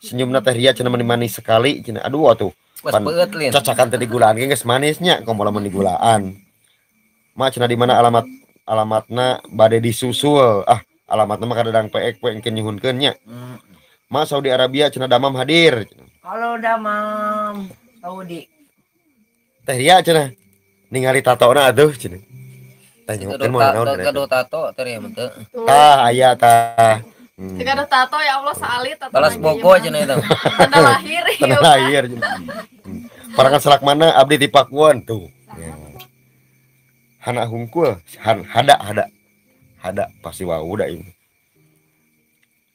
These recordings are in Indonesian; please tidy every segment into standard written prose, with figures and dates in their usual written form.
senyumna teh ria cenah manis sekali cenah. Aduh atuh pan cacakan teh digulaan geus manisnya komo lamun digulaan. Ma cenah di mana alamatna bade disusul. Alamatna mah kadang peek we engke nyuhunkeun nya. Ma Saudi Arabia cenah damam hadir. Halo damam Saudi. Teh ria cenah ningali tatona atuh cenah. Tanya mungkin mau naon Kado tato teh mah teu. Aya tah. Jika ada tato ya Allah salit tato. Balas bogo cenah eta. Tanda lahir. Tanda lahir. Parangan selak mana abdi di Pakuan tuh. Hana hungkul, hada pasti wau da ini.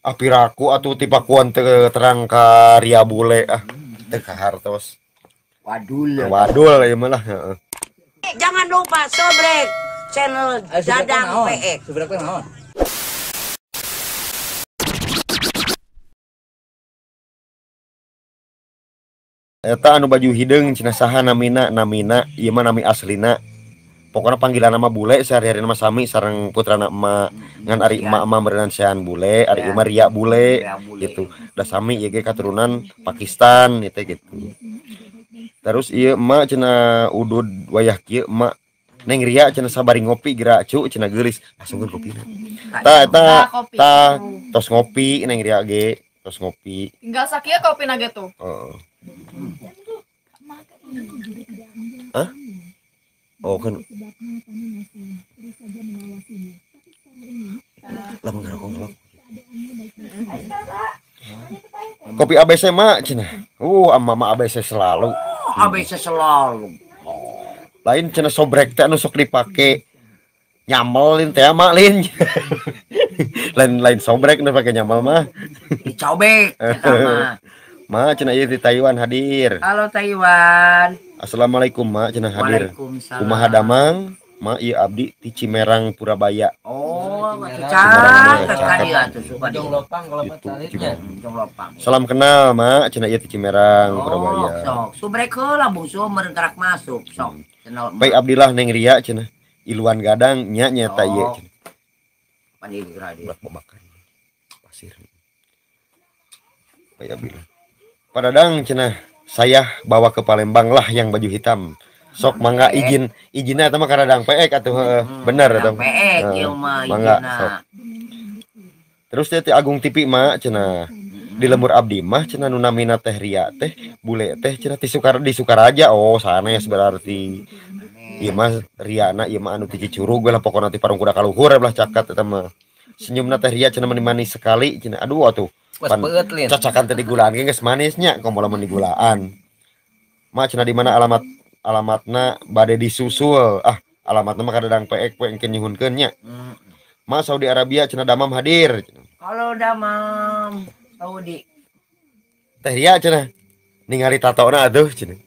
Piraku atuh ti Pakuan teu terang ka Ria Bule teu ka hartos. Wadul ieu mah lah. Jangan lupa sobrek channel Dadang PX. Subscribe naon? Eta anu baju hideung cenah saha namina ieu mah nami aslina. Pokoknya panggilan nama Bule sehari-hari nama Sami sareng putrana emak ngan ari emak berenang sean Bule, ari emak Ria Bule gitu. Da Sami ieu ge katurunan Pakistan gitu. Terus ieu emak cenah udud wayah kieu emak Neng Ria cenah sabari ngopi geura cu cenah geulis langsungkeun kopina. Tah tos ngopi Neng Ria ge tos ngopi. Tinggal sakieu kopina ge tuh. Heeh. Oh kan. Lah ngerokok. Kopi ABC mak cenah. Mama ABC selalu. ABC selalu. Lain cenah sobrek teh anu sok dipake nyamelin teh mak lin. lain sobrek nu pake nyamel mah. Dicobek eta mah. Ma cenah ieu di Taiwan hadir. Halo Taiwan. Assalamualaikum ma cenah hadir. Waalaikumsalam. Kumaha damang? Ma ieu abdi ti Cimerang Purabaya. Oh, cacak tadi atuh suka Jong Lopang kalau patalitnya. Jong Lopang. Salam kenal ma cenah ieu ti Cimerang Purabaya. Sok, subrek heula bungsu meureun gerak masuk sok. Channel Baik Abdillah Neng Ria cenah. Iluan gadang nya nyata ieu cenah. Pan ieu geura di. Babakan. Pasir. Baik Abdillah. Padadang cenah saya bawa ke Palembang lah yang baju hitam. Sok mangga izinna eta mah karadang peek atuh bener eta. Peek ieu mah izinna. Terus teh Agung TV mah cenah di lembur abdi mah cenah nu namina teh Ria teh Bule teh cenah di Sukaraja. Oh sanes berarti. Ieu mah Riana ieu mah anu ti Cicurug lah pokona ti parung kuda kaluhur belah cakat eta mah. Senyumna teh Ria cenah manis sekali cenah. Aduh atuh cacakan teh digulaan geus manisnya komo lamun digulaan. Ma cenah di mana alamatna bade disusul. Alamatna mah kadang peek we engke nyuhunkeun nya. Ma Saudi Arabia cenah damam hadir. Halo damam Saudi. Teh Ria cenah ningali tatona atuh cenah.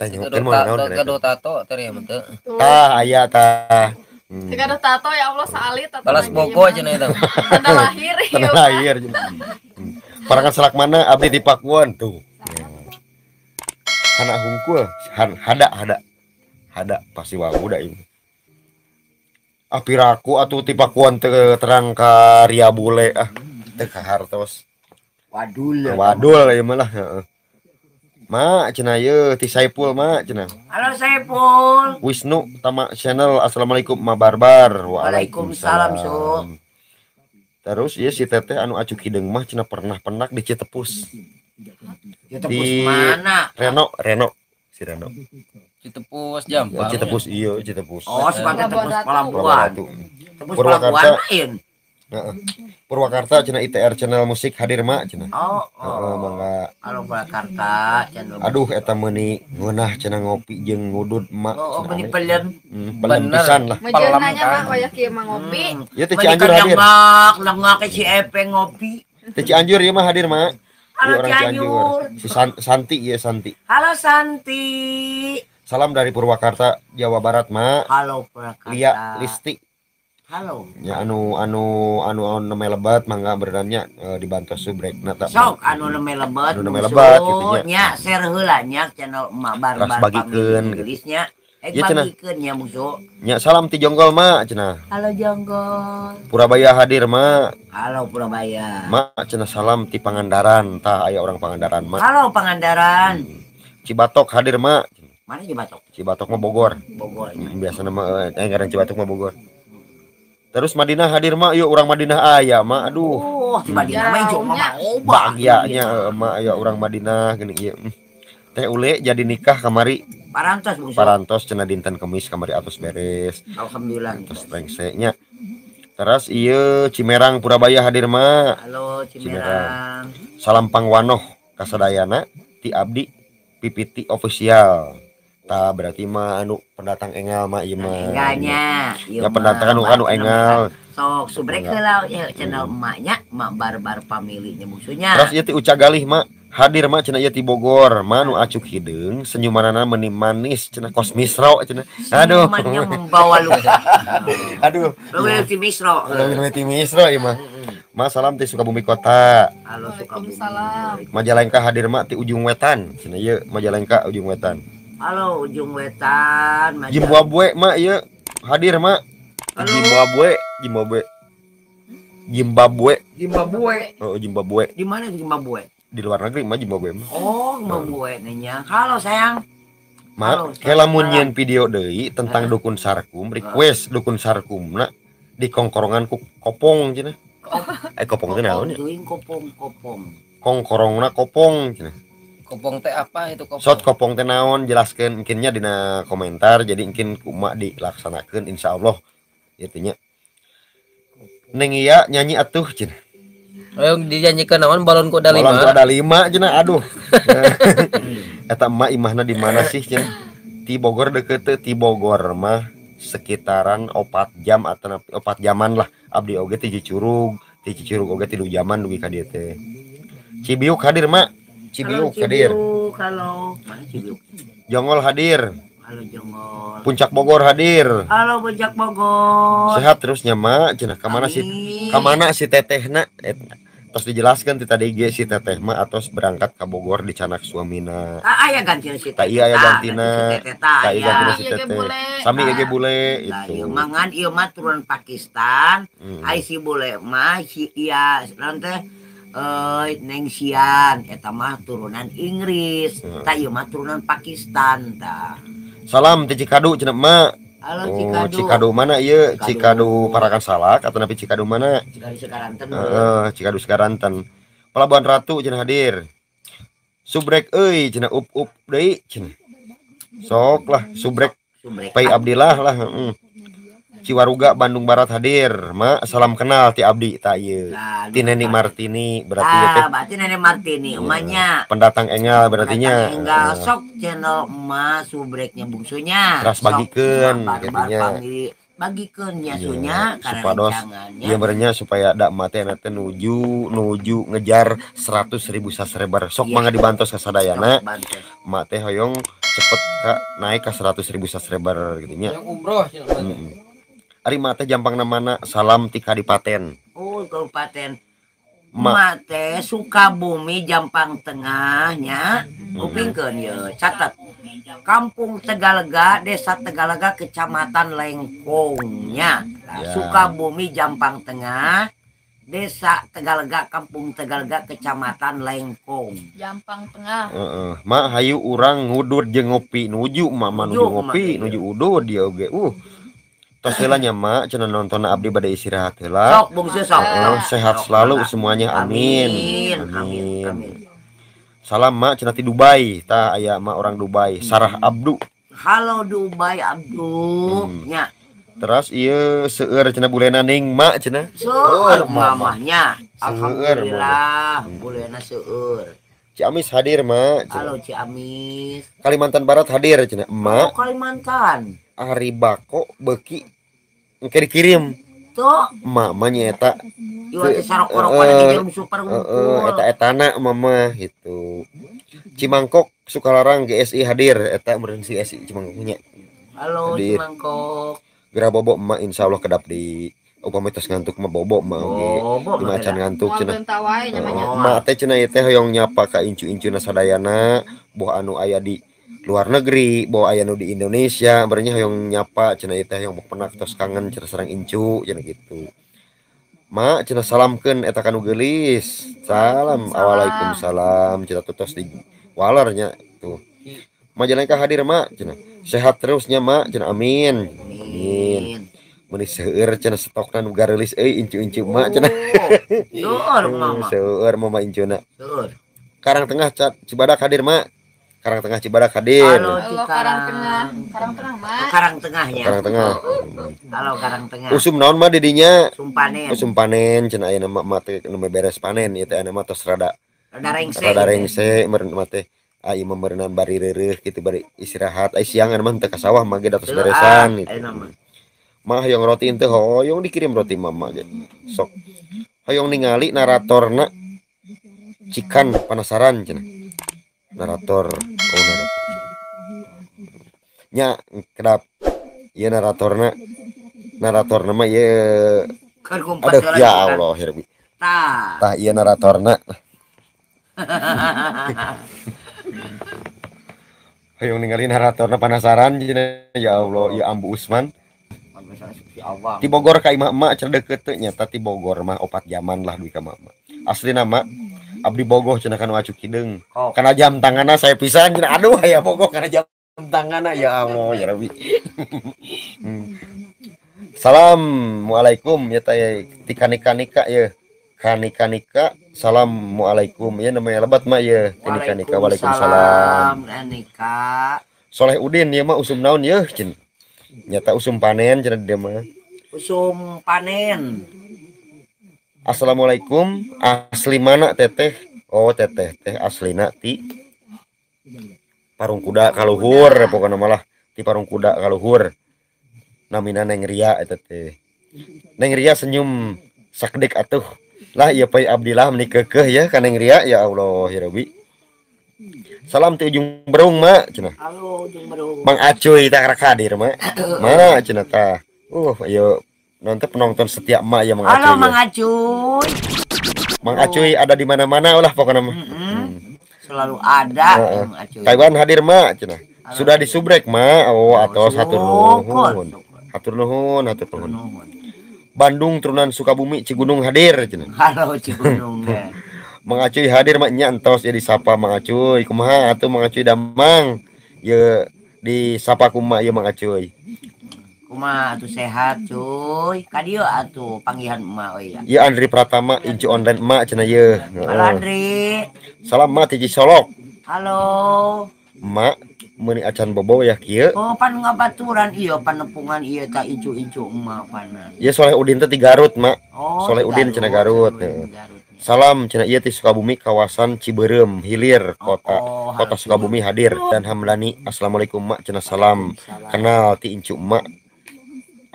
Tanya mungkin mau naon kado tato teh mah teu. Aya tah. Jika ada tato ya Allah salit tato. Balas bogo cenah eta. Tanda lahir. Tanda lahir. Parangan selak mana abdi di Pakuan tuh. Hana hungkul, hada pasti wau da ini. Piraku atuh ti Pakuan teu terang ka Ria Bule teu ka hartos. Wadul ieu mah lah heeh. Ma cenah ieu ti Saipul ma cenah. Halo Saipul. Wisnu Tama Channel. Assalamualaikum Ma Barbar. Waalaikumsalam Su. Terus ieu si Teteh anu acuk hideung mah cenah pernah penak di Citepus. Citepus mana? Reno. Si Reno. Citepus jam. Citepus iya, Citepus. Oh, sebagai Tepus Pelabuhan. Tepus Purwakarta. Pelabuhan. Purwakarta cenah ITR channel musik hadir mak cenah. Mangga. Halo Purwakarta channel. Aduh eta meuni ngeunah cenah ngopi jeung ngudud mak. Meuni peuleun. Peuleun pisan lah. Mejeunanya mah wayah kieu mah ngopi. Ieu teh Cianjur hadir. Lengak ke si Epe ngopi. Teh Cianjur ieu mah hadir mak. Halo Cianjur. Si Santi ya Santi. Halo Santi. Salam dari Purwakarta, Jawa Barat, mak. Halo Purwakarta. Lia Listi. Halo. Ya anu neme lebat mangga berenangnya dibantu subrek nata. Sok anu neme lebat. Anu neme lebat gitu nya. Nya share heula nya channel Emak Barbar bagikeun Inggrisnya. Iya, cenah. bagikeun nya bungsu. Nya salam ti Jonggol mak cenah. Halo Jonggol. Purabaya hadir mak. Halo Purabaya. Mak cenah salam ti Pangandaran, tah aya orang Pangandaran mak. Halo Pangandaran. Cibatok hadir mak. Mana di Batok? Cibatok mah Bogor. Bogor. Biasa nama ngaran Cibatok mah Bogor. Terus Madinah hadir mak, yuk orang Madinah aya mak. Aduh, Oh, di Madinah mah ijo mah bahagianya mak ya orang Madinah gini ieu. Teh ule jadi nikah kamari Parantos bungsu. parantos cenah dinten Kemis kamari atus beres. Alhamdulillah. Terus rengsenya. Terus ieu Cimerang Purabaya hadir mak. Halo Cimerang. Salam pangwanoh kasadayana ti abdi PPT official. Tah berarti mah anu pendatang engal mah ieu mah. Enggaknya. Ya pendatang anu engal. Sok subrek heula ya channel emaknya, emak barbar familinya bungsunya. Terus ieu ti Uca Galih mak hadir mak cenah ieu ti Bogor. Mah nu acuk hideung senyumanana meuni manis cenah kosmisro cenah. Aduh. Senyumannya membawa luka. Aduh. Lu ti Misro. Lu ti misro ieu mah. Mas salam ti Sukabumi Kota. Halo Sukabumi. Waalaikumsalam. Majalengka hadir mak ti Ujung Wetan. Cenah ieu Majalengka Ujung Wetan. Halo Ujung Wetan. Zimbabwe mak ieu hadir mak. Halo. Zimbabwe. Zimbabwe. Oh, Zimbabwe. Di mana itu Zimbabwe? Di luar negeri mah Zimbabwe mah. Oh, Zimbabwe nanya. Halo sayang. Halo, Mak, lamun selamat nyeun video deui tentang dukun sarkum, request dukun sarkumna di kongkorongan ku kopong cenah. Kopong teh naon ya? Kopong. Kongkorongna kopong cenah. Kopong teh apa itu kopong? Sot kopong teh naon jelaskeun mungkinnya dina komentar jadi mungkin kumaha dilaksanakeun insyaallah ieu nya. Neng iya nyanyi atuh cenah. Ayo dijanjikan naon balon kuda Malam tuh 5. ada 5 cenah aduh. Eta emak imahna di mana sih cenah? Ti Bogor deket teh ti Bogor mah sekitaran 4 jam atau 4 jaman lah. Abdi oge ti Cicurug oge ti 2 jaman dugi ka dieu teh. Cibiuk hadir mak. Cibiuk hadir. Halo. Mana Cibiuk? Jongol hadir. Halo Jongol. Puncak Bogor hadir. Halo Puncak Bogor. Sehat terusnya mak cenah kamana si tetehna tos dijelaskan ti tadi ge si teteh mah atos berangkat ke Bogor di canak suamina. Aya gantina si Tak iya aya gantina. Tak iya gantina si Iya, ge teteh. bule. Sami ge bule Nah, itu. ieu mangan ieu mah turun Pakistan. Ai si bule mah si iya naon teh Neng Sian eta mah turunan Inggris. Tah ieu mah turunan Pakistan tah. Salam ti Cikadu cenah mak. Halo Oh, Cikadu. Cikadu mana ieu? Cikadu. Cikadu Parakan Salak atau napi Cikadu mana? Cikadu Sekaranten. Cikadu Sekaranten. Pelabuhan Ratu cenah hadir. Subrek euy cenah up deui cenah. Sok lah subrek Subrek. Pai Abdillah lah. Ciwaruga Bandung Barat hadir. Mak salam kenal ti Abdi ta ieu. Nah, Ti Neni Martini berarti ya teh berarti Nenek Martini emaknya. pendatang engal berartinya. Enggak sok channel emak subreknya bungsunya. Teras Sok bagikeun barbar katanya. panggil bagikeun nya sunya karena Supados rancangannya. ieu berenya supaya dak mate teh nuju ngejar 100.000 subscriber. Sok mangga dibantos ka sadayana. Bantu. Mak teh hoyong cepet naik ke 100.000 subscriber gitu nya. Yang umroh cenah. Ari mak teh jampang namana salam ti Kadipaten. Oh, Kabupaten Ma- Mak teh Sukabumi Jampang Tengahnya. Kupingkeun ye, catat. Kampung Tegalega, Desa Tegalega, Kecamatan Lengkongnya. Nah, Ya. Sukabumi Jampang Tengah, Desa Tegalega, Kampung Tegalega, Kecamatan Lengkong. Jampang Tengah. Mak hayu urang ngudud jeung ngopi nuju mak mah nuju Nuju, ngopi mak, nuju udud dia oge. Tos heula nya mak cenah nonton abdi bade istirahat heula. Sok bungsu sok. Sehat Sok, selalu sok. semuanya amin. Amin. Salam mak cenah ti Dubai. Tah aya mak orang Dubai. Sarah Abdu. Halo Dubai Abdu. Nya. Terus ieu seueur cenah bulena ning mak cenah. Seueur mama. mamahnya. Seueur, Alhamdulillah, bulena seueur. Ciamis hadir mak. Cenah. Halo Ciamis. Kalimantan Barat hadir cenah. Oh, Emak Kalimantan. Ari Bako beuki engke dikirim. Tuh, Emak mah nyeta ieu teh sarok-sarok pada dikirim super ngumpul. eta-etana mama gitu. Cimangkok Sukalarang GSI hadir eta meureun si GSI Cimangkoknya. Halo hadir. Cimangkok. Geura bobo emak insyaallah kedap di upami tos ngantuk mah bobo mah oge. Bobo Di macan ngantuk Moal cenah. beunta wae nya mah nya. Emak teh cenah ieu teh hoyong nyapa ka incu-incuna sadayana boh anu aya di luar negeri bawa aya nu di Indonesia berenya hoyong nyapa cenah ieu teh hoyong pernah tos kangen cenah sareng incu cenah gitu. Mak cenah salamkeun eta kanu geulis. Salam. Waalaikumsalam cenah tos di walernya tuh. Majalengka hadir mak cenah. Sehat terusnya mak cenah amin. Amin. Meuni seueur cenah stokna nu gareulis euy incu-incu mak cenah. Seueur mama. Seueur mama incuna. Seueur. Karang Tengah Cibadak hadir mak. Karang Tengah Cibadak hadir. Halo Halo Karang Tengah. Karang Tengah, Mak. Karang Tengahnya. Karang Tengah. Halo Karang Tengah. Usum naon mah didinya? Sumpanen. Usum panen cenah ayeuna mah teh nu beres panen ieu teh anu mah tos rada Rada rengse meureun mah teh ai meumeureunana bari reureuh kitu bari istirahat ai siangan mah teh ka sawah mah ge datos beresan gitu. Mah hoyong roti teh hoyong dikirim roti mama ge. Sok hoyong ningali naratorna Cikan penasaran cenah. Narator nya kedap ieu naratorna mah ieu aduh ya Allah hirbi tah ieu naratorna hoyong ningali naratorna penasaran ya Allah ya Ambu Usman di Bogor ka imah-imah cenah deukeut teh nyata ti Bogor mah 4 jaman lah duit ka mah aslina mah abdi bogoh cenah kana acu kideung kana jam tanganna saya pisan cenah aduh aya bogoh kana jam tanganna ya Allah ya Rabbi. Assalamualaikum ya teh ti kanika ya kanika assalamualaikum ya namanya lebat mah ya kanika waalaikumsalam kanika Soleh Udin ya mah usum naon ya cen nyata usum panen cenah dia mah usum panen. Assalamualaikum asli mana teteh oh teteh teh aslina ti Parung Kuda kaluhur pokoknya malah ti Parung Kuda kaluhur namina Neng Ria eta teh Neng Ria senyum sakdik atuh lah ieu pai abdilah meuni keukeuh ya ka Neng Ria ya Allah ya Rabbi. Salam ti Ujung Berung mak cenah. Halo Ujung Berung. Mang Acuy tak rek hadir mak. Mana cenah tah. Ayo nonton penonton setia emak ya Mang Acuy. Halo Mang Acuy. Mang Acuy ada di mana-mana ulah pokoknya mah. Selalu ada Mang Acuy. Taiwan hadir mak cenah. Sudah disubrek mak. Oh atos hatur nuhun. Hatur nuhun. Bandung turunan Sukabumi Cigunung hadir cenah. Halo Cigunung. Mang Acuy hadir mak nya entos ya disapa Mang Acuy. Kumaha atuh Mang Acuy damang. Ye disapa kumaha ya Mang Acuy. Kumaha atuh sehat cuy. Ka dieu atuh panggihan emak we ya. Ieu Andri Pratama incu online emak cenah ieu. Halo Andri. Salam mak ti Solok. Halo. Mak meuni acan bobo ya kieu. Oh pan ngabaturan ieu panepungan ieu ta incu-incu emak pana. Ieu Soleh Udin teh ti Garut mak. Oh, Soleh Udin cenah Garut. Salam cenah ieu ti Sukabumi kawasan Ciberem Hilir kota Sukabumi hadir dan Hamdani assalamualaikum mak cenah salam kenal ti incu emak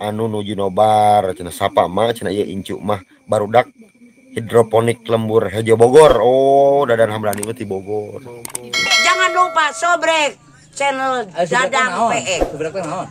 anu nuju nobar cenah sapa mak cenah ieu incu mah barudak hidroponik lembur Hejo Bogor. Oh dadan Hamdani ti Bogor. Jangan lupa sobrek channel Dadang PX. Seberapa naon?